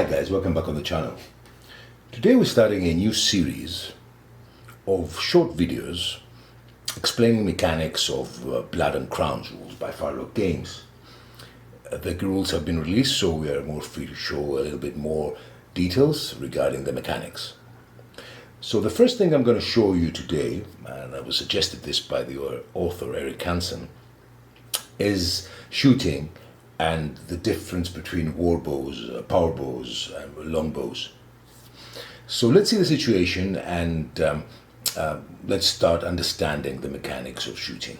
guys, welcome back on the channel. Today we're starting a new series of short videos explaining mechanics of Blood and Crowns rules by Firelock Games. The rules have been released, so we are more free to show a little bit more details regarding the mechanics. So the first thing I'm going to show you today, and I was suggested this by the author Eric Hansen, is shooting and the difference between war bows, power bows, and long bows. So let's see the situation and let's start understanding the mechanics of shooting.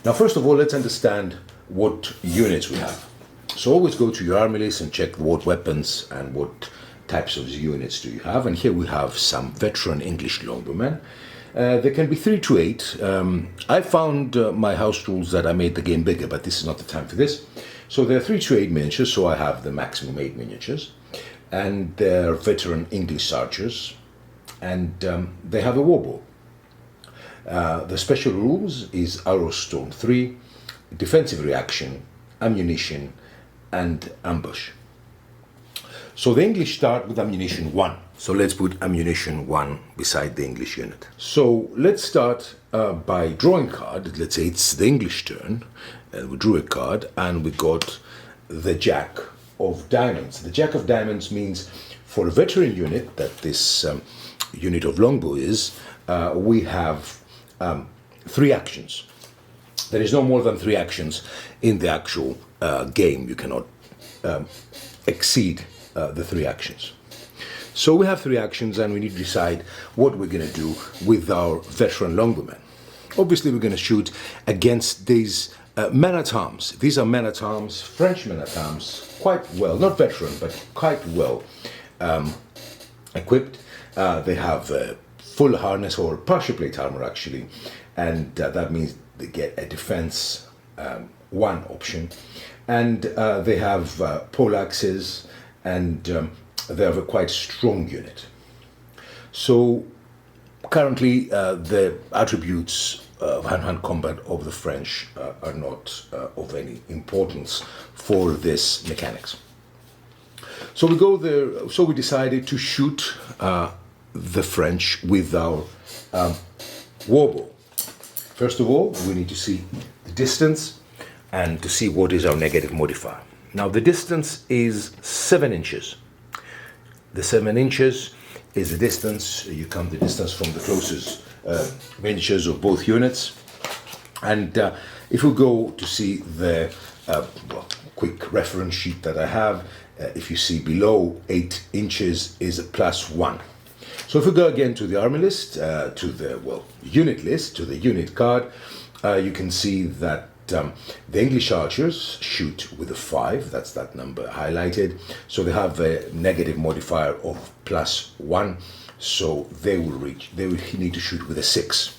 Now, first of all, let's understand what units we have. So always go to your army list and check what weapons and what types of units do you have. And here we have some veteran English longbowmen. There can be 3 to 8. I found my house rules that I made the game bigger, but this is not the time for this. So there are 3 to 8 miniatures, so I have the maximum 8 miniatures. And they're veteran English archers, and they have a warbow. The special rules is arrow stone 3, defensive reaction, ammunition, and ambush. So the English start with ammunition 1. So let's put ammunition 1 beside the English unit. So let's start by drawing a card. Let's say it's the English turn. We drew a card and we got the Jack of Diamonds. The Jack of Diamonds means for a veteran unit, that this unit of longbow is, we have 3 actions. There is no more than 3 actions in the actual game. You cannot exceed the 3 actions. So we have 3 actions and we need to decide what we're going to do with our veteran longbowmen. Obviously we're going to shoot against these men-at-arms. These are men-at-arms, French men-at-arms, quite well, not veteran, but quite well equipped. They have full harness or partial plate armor actually, and that means they get a defense 1 option. And they have poleaxes, and they have a quite strong unit. So currently the attributes of hand-to-hand combat of the French are not of any importance for this mechanics. So we go there. So we decided to shoot the French with our warbow. First of all, we need to see the distance and to see what is our negative modifier. Now the distance is 7 inches. The 7 inches is the distance, you count the distance from the closest miniatures of both units. And if we go to see the quick reference sheet that I have, if you see below 8 inches is a +1. So if we go again to the army list, to the unit list, to the unit card, you can see that the English archers shoot with a 5, that's that number highlighted. So they have a negative modifier of +1, so they will need to shoot with a 6.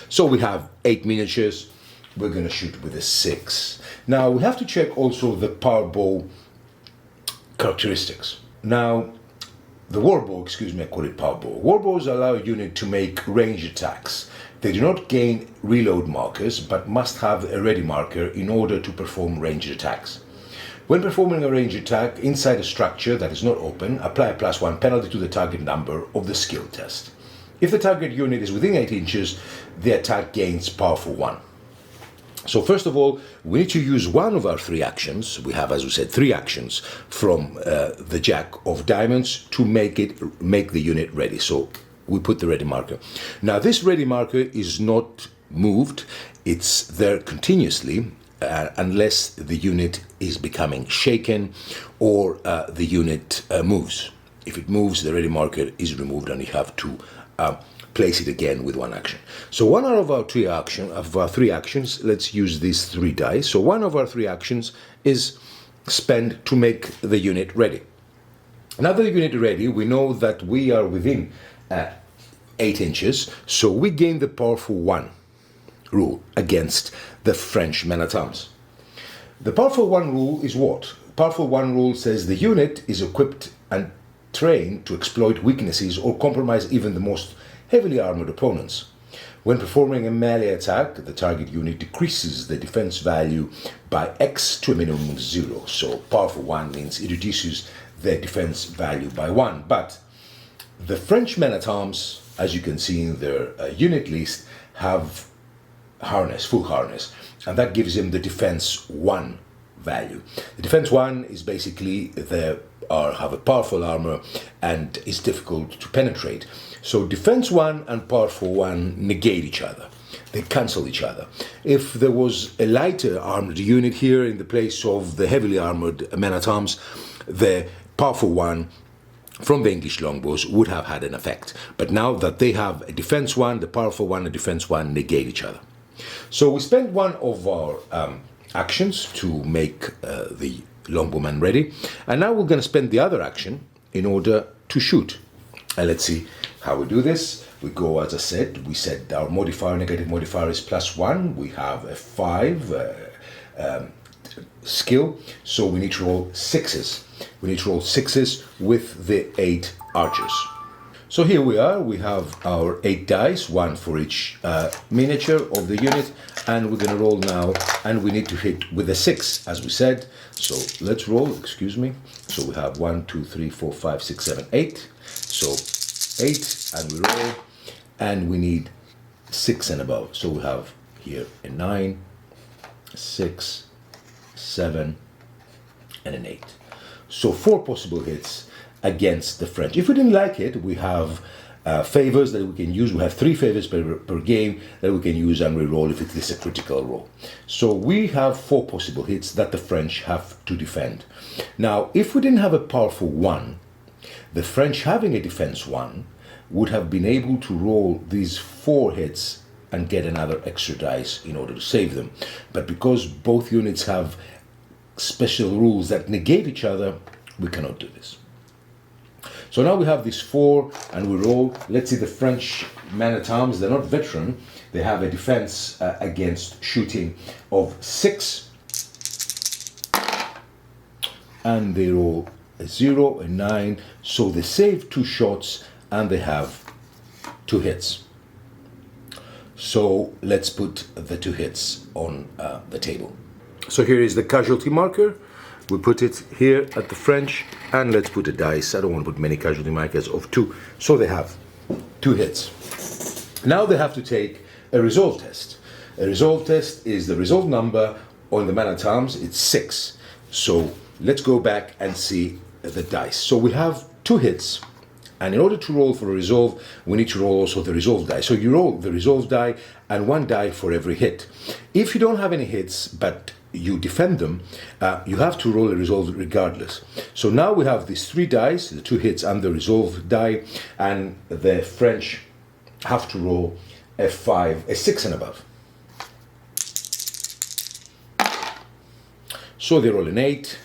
So we have 8 miniatures, we're going to shoot with a 6. Now we have to check also the power bow characteristics. Now the warbow, I call it power bow. Warbows allow a unit to make ranged attacks. They do not gain reload markers, but must have a ready marker in order to perform ranged attacks. When performing a ranged attack inside a structure that is not open, apply a +1 penalty to the target number of the skill test. If the target unit is within 8 inches, the attack gains powerful 1. So first of all, we need to use one of our 3 actions. We have, as we said, 3 actions from the Jack of Diamonds to make the unit ready. So we put the ready marker. Now this ready marker is not moved, it's there continuously unless the unit is becoming shaken or the unit moves. If it moves, the ready marker is removed and you have to place it again with 1 action. So one of our 3 actions, let's use these 3 dice. So one of our 3 actions is spend to make the unit ready. Now that the unit is ready, we know that we are within 8 inches, so we gain the powerful 1 rule against the French men-at-arms. The powerful 1 rule is what? Powerful 1 rule says the unit is equipped and trained to exploit weaknesses or compromise even the most heavily armored opponents. When performing a melee attack, the target unit decreases the defense value by X to a minimum of 0. So powerful 1 means it reduces their defense value by 1. But the French men-at-arms, as you can see in their unit list, have harness, full harness, and that gives them the defense 1 value. The defense 1 is basically they have a powerful armor and is difficult to penetrate. So defense 1 and powerful 1 negate each other. They cancel each other. If there was a lighter armored unit here in the place of the heavily armored men-at-arms, the powerful 1 from the English longbows would have had an effect. But now that they have a defense 1, the powerful 1 and defense 1 negate each other. So we spent one of our actions to make the longbowman ready, and now we're going to spend the other action in order to shoot. And let's see how we do this. We go, as I said, we set our modifier, negative modifier is +1. We have a 5 skill, so we need to roll 6s. We need to roll 6s with the 8 archers. So here we are, we have our 8 dice, 1 for each miniature of the unit, and we're going to roll now, and we need to hit with a 6, as we said. So let's roll, excuse me. So we have 1, 2, 3, 4, 5, 6, 7, 8. So 8, and we roll, and we need 6 and above. So we have here a 9, 6, 7, and an 8. So 4 possible hits against the French. If we didn't like it, we have favors that we can use. We have 3 favors per game that we can use and re-roll if it is a critical roll. So we have 4 possible hits that the French have to defend. Now, if we didn't have a powerful 1, the French having a defense 1 would have been able to roll these 4 hits and get another extra dice in order to save them. But because both units have special rules that negate each other, we cannot do this. So now we have these 4 and we roll. Let's see the French men-at-arms, they're not veteran, they have a defense against shooting of 6, and they roll a 0, a 9, so they save 2 shots and they have 2 hits. So let's put the 2 hits on the table. So here is the casualty marker. We put it here at the French, and let's put a dice. I don't want to put many casualty markers of 2. So they have 2 hits. Now they have to take a resolve test. A resolve test is the resolve number on the man-at-arms. It's 6. So let's go back and see the dice. So we have 2 hits, and in order to roll for a resolve, we need to roll also the resolve die. So you roll the resolve die and 1 die for every hit. If you don't have any hits, but you defend them, you have to roll a resolve regardless. So now we have these 3 dice, the 2 hits and the resolve die, and the French have to roll a 5, a 6 and above. So they roll an 8,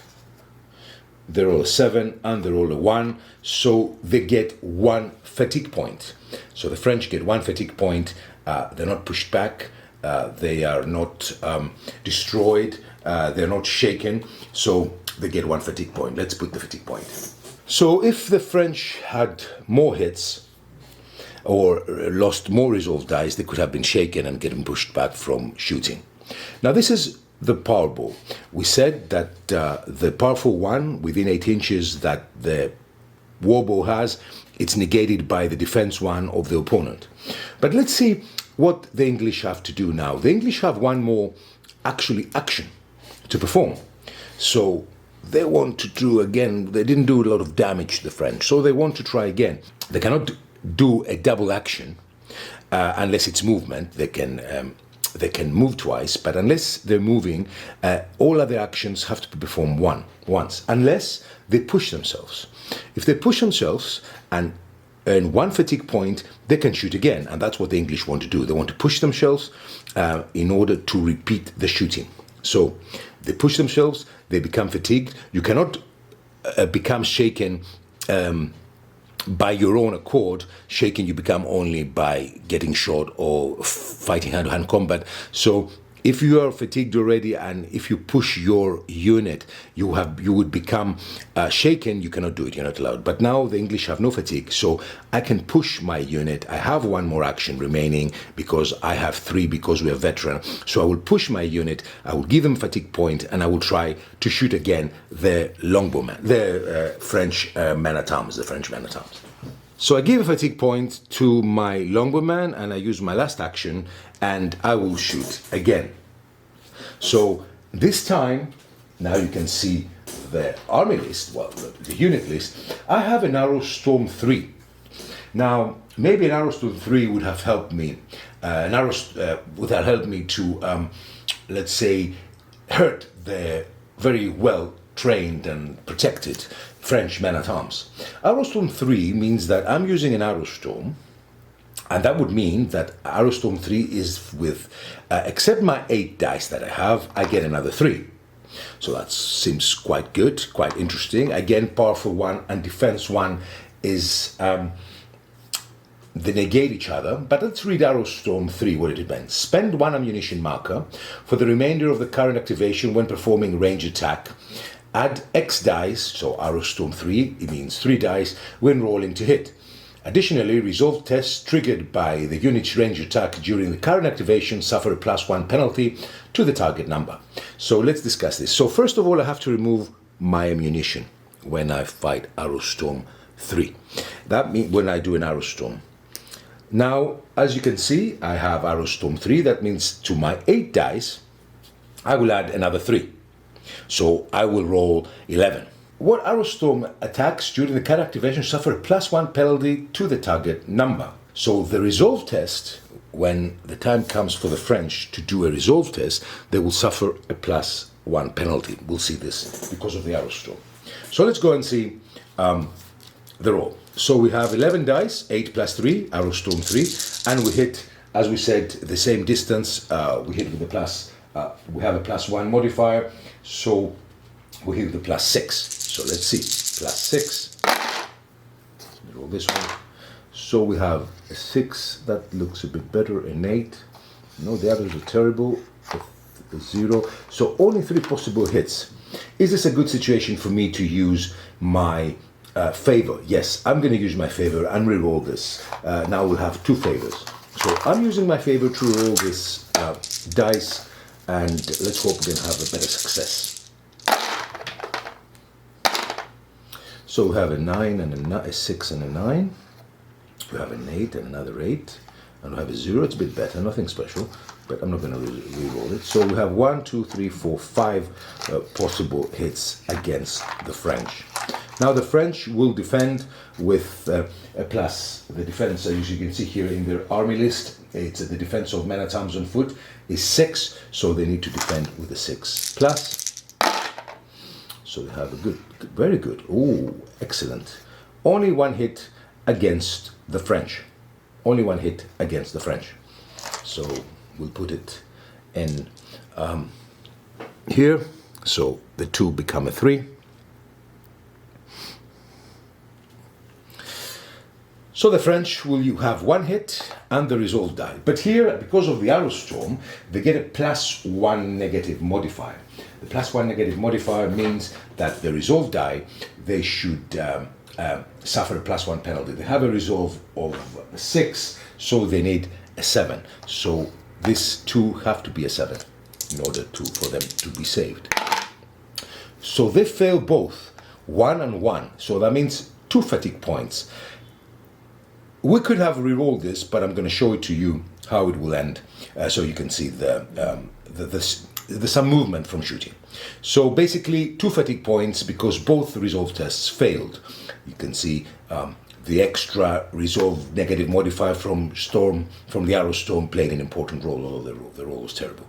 they roll a 7, and they roll a 1, so they get 1 fatigue point. So the French get 1 fatigue point, they're not pushed back, they are not destroyed, they're not shaken, so they get 1 fatigue point. Let's put the fatigue point. So if the French had more hits or lost more resolve dice, they could have been shaken and getting pushed back from shooting. Now this is the power bow. We said that the powerful 1 within 8 inches that the warbow has, it's negated by the defense 1 of the opponent. But let's see what the English have to do now. The English have 1 more action to perform. So they want to do again, they didn't do a lot of damage to the French, so they want to try again. They cannot do a double action unless it's movement. They can move twice, but unless they're moving, all other actions have to be performed once, unless they push themselves. If they push themselves and earn 1 fatigue point, they can shoot again, and that's what the English want to do. They want to push themselves in order to repeat the shooting. So they push themselves, they become fatigued. You cannot become shaken by your own accord. Shaken you become only by getting shot or fighting hand-to-hand combat. So If you are fatigued already and if you push your unit, you would become shaken. You cannot do it. You're not allowed. But now the English have no fatigue, so I can push my unit. I have one more action remaining because I have 3 because we are veteran. So I will push my unit. I will give them fatigue point, and I will try to shoot again the longbowman, the French man at arms, the French man at arms. So I give a fatigue point to my longbowman, and I use my last action, and I will shoot again. So this time, now you can see the army list, well, the unit list. I have an arrow storm 3. Now, maybe an arrow storm 3 would have helped me. Would have helped me to, let's say, hurt the very well trained and protected French men-at-arms. Arrowstorm 3 means that I'm using an Arrowstorm, and that would mean that Arrowstorm 3 is with, except my 8 dice that I have, I get another 3. So that seems quite good, quite interesting. Again, powerful 1 and defense 1 is, they negate each other, but let's read Arrowstorm 3, what it means. Spend 1 ammunition marker for the remainder of the current activation when performing range attack. Add X dice, so Arrowstorm 3, it means 3 dice, when rolling to hit. Additionally, resolve tests triggered by the unit's range attack during the current activation suffer a +1 penalty to the target number. So let's discuss this. So first of all, I have to remove my ammunition when I fight Arrowstorm 3. That means when I do an Arrowstorm. Now, as you can see, I have Arrowstorm 3. That means to my 8 dice, I will add another 3. So I will roll 11. What Arrowstorm attacks during the current activation suffer a +1 penalty to the target number. So the resolve test, when the time comes for the French to do a resolve test, they will suffer a +1 penalty. We'll see this because of the Arrowstorm. So let's go and see the roll. So we have 11 dice, 8 + 3, Arrowstorm 3, and we hit, as we said, the same distance. We hit with the plus. We have a +1 modifier, so we hit the +6. So let's see, +6. Roll this one. So we have a 6. That looks a bit better. An 8. No, the others are terrible. A 0. So only 3 possible hits. Is this a good situation for me to use my favor? Yes, I'm going to use my favor and re-roll this. Now we'll have 2 favors. So I'm using my favor to roll this dice, and let's hope we can have a better success. So we have a 9 and a 6 and a 9. We have an 8 and another 8. And we have a 0. It's a bit better, nothing special, but I'm not going to re-roll it. So we have 1, 2, 3, 4, 5 possible hits against the French. Now the French will defend with a plus. The defense, as you can see here in their army list, it's the defense of men-at-arms on foot is 6, so they need to defend with a 6 plus. So they have a good, very good. Oh, excellent. Only 1 hit against the French. Only 1 hit against the French. So we'll put it in here. So the 2 become a 3. So the French will have 1 hit and the resolve die. But here, because of the Arrowstorm, they get a +1 negative modifier. The +1 negative modifier means that the resolve die, they should suffer a +1 penalty. They have a resolve of 6, so they need a 7. So these 2 have to be a 7 in order for them to be saved. So they fail both, 1 and 1. So that means 2 fatigue points. We could have re-rolled this, but I'm going to show it to you how it will end, so you can see there's some movement from shooting. So basically 2 fatigue points because both resolve tests failed. You can see the extra resolve negative modifier from the Arrowstorm played an important role, although the roll was terrible.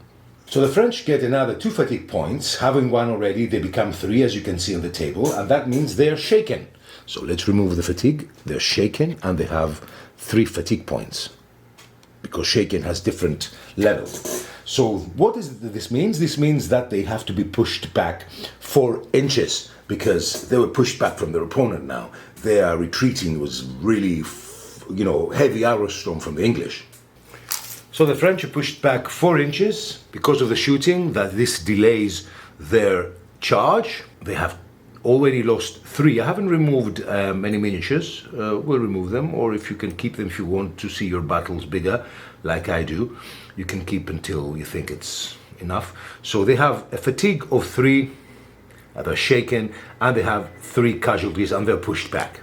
So the French get another 2 fatigue points. Having 1 already, they become 3, as you can see on the table, and that means they're shaken. So let's remove the fatigue. They're shaken and they have 3 fatigue points because shaken has different levels. So what does this means? This means that they have to be pushed back 4 inches because they were pushed back from their opponent now. They are retreating. It was really, heavy Arrowstorm from the English. So the French are pushed back 4 inches because of the shooting, that this delays their charge. They have already lost 3. I haven't removed many miniatures. We'll remove them, or if you can keep them if you want to see your battles bigger, like I do, you can keep until you think it's enough. So they have a fatigue of 3, they're shaken, and they have 3 casualties, and they're pushed back.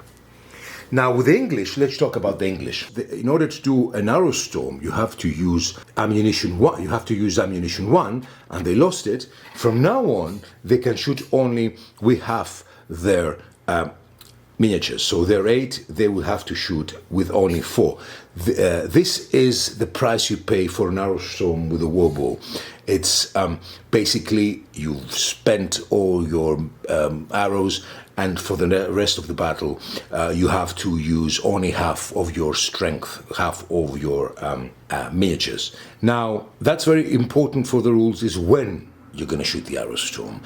Now with the English, let's talk about the English. In order to do an arrow storm, you have to use ammunition 1. You have to use ammunition 1, and they lost it. From now on, they can shoot only with half their miniatures. So their 8, they will have to shoot with only 4. This is the price you pay for an arrow storm with a warbow. It's basically you've spent all your arrows, and for the rest of the battle, you have to use only half of your strength, half of your miniatures. Now, that's very important for the rules, is when you're going to shoot the arrow storm.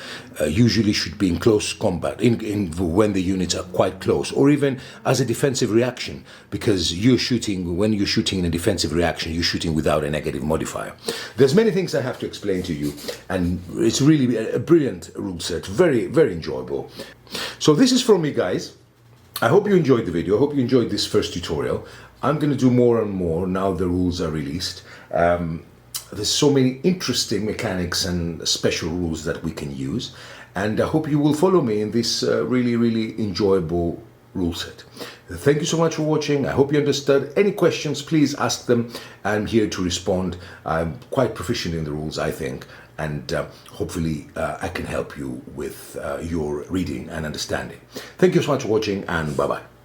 Usually should be in close combat, when the units are quite close, or even as a defensive reaction, because when you're shooting in a defensive reaction, you're shooting without a negative modifier. There's many things I have to explain to you, and it's really a brilliant rule set, very, very enjoyable. So this is from me, guys. I hope you enjoyed the video. I hope you enjoyed this first tutorial. I'm going to do more and more now the rules are released. There's so many interesting mechanics and special rules that we can use, and I hope you will follow me in this really, really enjoyable rule set. Thank you so much for watching. I hope you understood. Any questions, please ask them. I'm here to respond. I'm quite proficient in the rules, I think, and hopefully I can help you with your reading and understanding. Thank you so much for watching, and bye-bye.